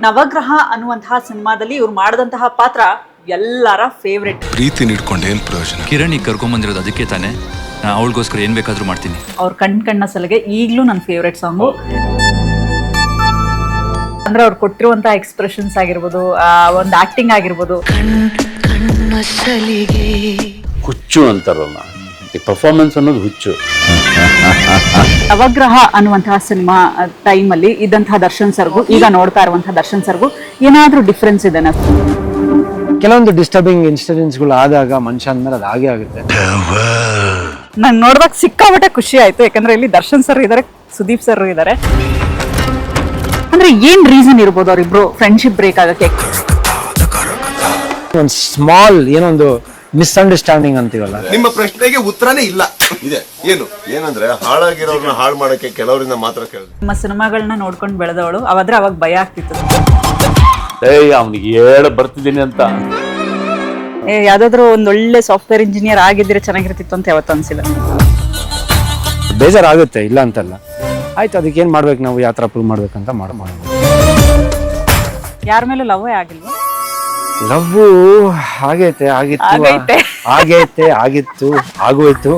ನವಗ್ರಹ ಅನ್ನುವಂತಹ ಸಿನಿಮಾದಲ್ಲಿ ಇವ್ರು ಮಾಡಿದಂತಹ ಪಾತ್ರ ಎಲ್ಲರ ಫೇವ್ರೆಟ್. ಪ್ರೀತಿ ನೀಡ್ಕೊಂಡು ಏನ್ ಪ್ರಯೋಜನ? ಕಿರಣ್ ಈಗ ಕರ್ಕೊಂಬಂದಿರೋದು ಅದಕ್ಕೆ ತಾನೆ, ಅವಳಿಗೋಸ್ಕರ ಏನ್ ಬೇಕಾದ್ರೂ ಮಾಡ್ತೀನಿ. ಅವ್ರ ಕಣ್ಣ ಸಲಿಗೆ ಈಗಲೂ ನನ್ನ ಫೇವ್ರೆಟ್ ಸಾಂಗು. ಅಂದ್ರೆ ಅವ್ರು ಕೊಟ್ಟಿರುವಂತಹ ಎಕ್ಸ್ಪ್ರೆಷನ್ಸ್ ಆಗಿರ್ಬೋದು, ಒಂದು ಆಕ್ಟಿಂಗ್ ಆಗಿರ್ಬೋದು. ಹುಚ್ಚು ಅಂತಾರಲ್ಲ, ಈ ಪರ್ಫಾರ್ಮೆನ್ಸ್ ಅನ್ನೋದು ಹುಚ್ಚು. ನವಗ್ರಹ ಅನ್ನುವಂತಹ ಸಿನಿಮಾ ಟೈಮಲ್ಲಿ ಇದ್ದಂತಹ ದರ್ಶನ್ ಸರ್ಗೂ ಈಗ ನೋಡ್ತಾ ಇರುವಂತಹ ದರ್ಶನ್ ಸರ್ಗೂ ಏನಾದ್ರೂ ಡಿಫ್ರೆನ್ಸ್ ಇದೆ? ಕೆಲವೊಂದು ಡಿಸ್ಟರ್ಬಿಂಗ್ ಇನ್ಸಿಡೆಂಟ್ಸ್ಗಳು ಆದಾಗ ಮನುಷ್ಯ ಅಂದ್ಮೇಲೆ ಅದು ಹಾಗೆ ಆಗುತ್ತೆ. ನಂಗೆ ನೋಡಿದಾಗ ಸಿಕ್ಕಾಪಟ್ಟೆ ಖುಷಿ ಆಯ್ತು, ಯಾಕಂದ್ರೆ ಇಲ್ಲಿ ದರ್ಶನ್ ಸರ್ ಇದ್ದಾರೆ, ಸುದೀಪ್ ಸರ್ ಇದ್ದಾರೆ. ಅಂದ್ರೆ ಏನ್ ರೀಸನ್ ಇರ್ಬೋದು ಅವ್ರಿಬ್ರು ಫ್ರೆಂಡ್ಶಿಪ್ ಬ್ರೇಕ್ ಆಗಕ್ಕೆ? ಒಂದು ಸ್ಮಾಲ್ ಏನೊಂದು ಮಿಸ್ಅಂಡರ್ಸ್ಟ್ಯಾಂಡಿಂಗ್ ಅಂತೀವಲ್ಲ. ನಿಮ್ಮ ಪ್ರಶ್ನೆಗೆ ಉತ್ತರನೇ ಇಲ್ಲ. ಇದೆ ಏನಂದ್ರೆ ಹಾಳಾಗಿರೋರ್ನ ಹಾಳು ಮಾಡಕ್ಕೆ ಕೆಲವರಿಂದ ಮಾತ್ರ ಕೇಳಿದೆ. ನಿಮ್ಮ ಸಿನಿಮಾಗಳನ್ನ ನೋಡ್ಕೊಂಡು ಬೆಳೆದವಳು, ಅವಾದ್ರೆ ಅವಾಗ ಭಯ ಆಗ್ತಿತ್ತು. ಅವನಿಗೆ ಹೇಳ ಬರ್ತಿದ್ದೀನಿ ಅಂತ. ಯಾವ್ದಾದ್ರು ಒಂದ್ ಒಳ್ಳೆ ಸಾಫ್ಟ್ವೇರ್ ಇಂಜಿನಿಯರ್ ಆಗಿದ್ರೆ ಚೆನ್ನಾಗಿರ್ತಿತ್ತು ಅಂತ ಯಾವತ್ತೂ ಅನ್ಸಿಲ್ಲ. ಬೇಜಾರಾಗುತ್ತೆ, ಇಲ್ಲ ಅಂತಲ್ಲ. ಆಯ್ತು, ಅದಕ್ಕೆ ಏನ್ ಮಾಡ್ಬೇಕು ನಾವು, ಯಾವ ತರ ಪ್ರೂವ್ ಮಾಡ್ಬೇಕಂತ ಮಾಡೋದು. ಯಾರ ಮೇಲೂ ಲವ್ವೇ ಆಗಿಲ್ವಾ? ಲವ್ ಆಗೈತೆ, ಆಗಿತ್ತು, ಆಗಿತ್ತು, ಆಗೋಯ್ತು.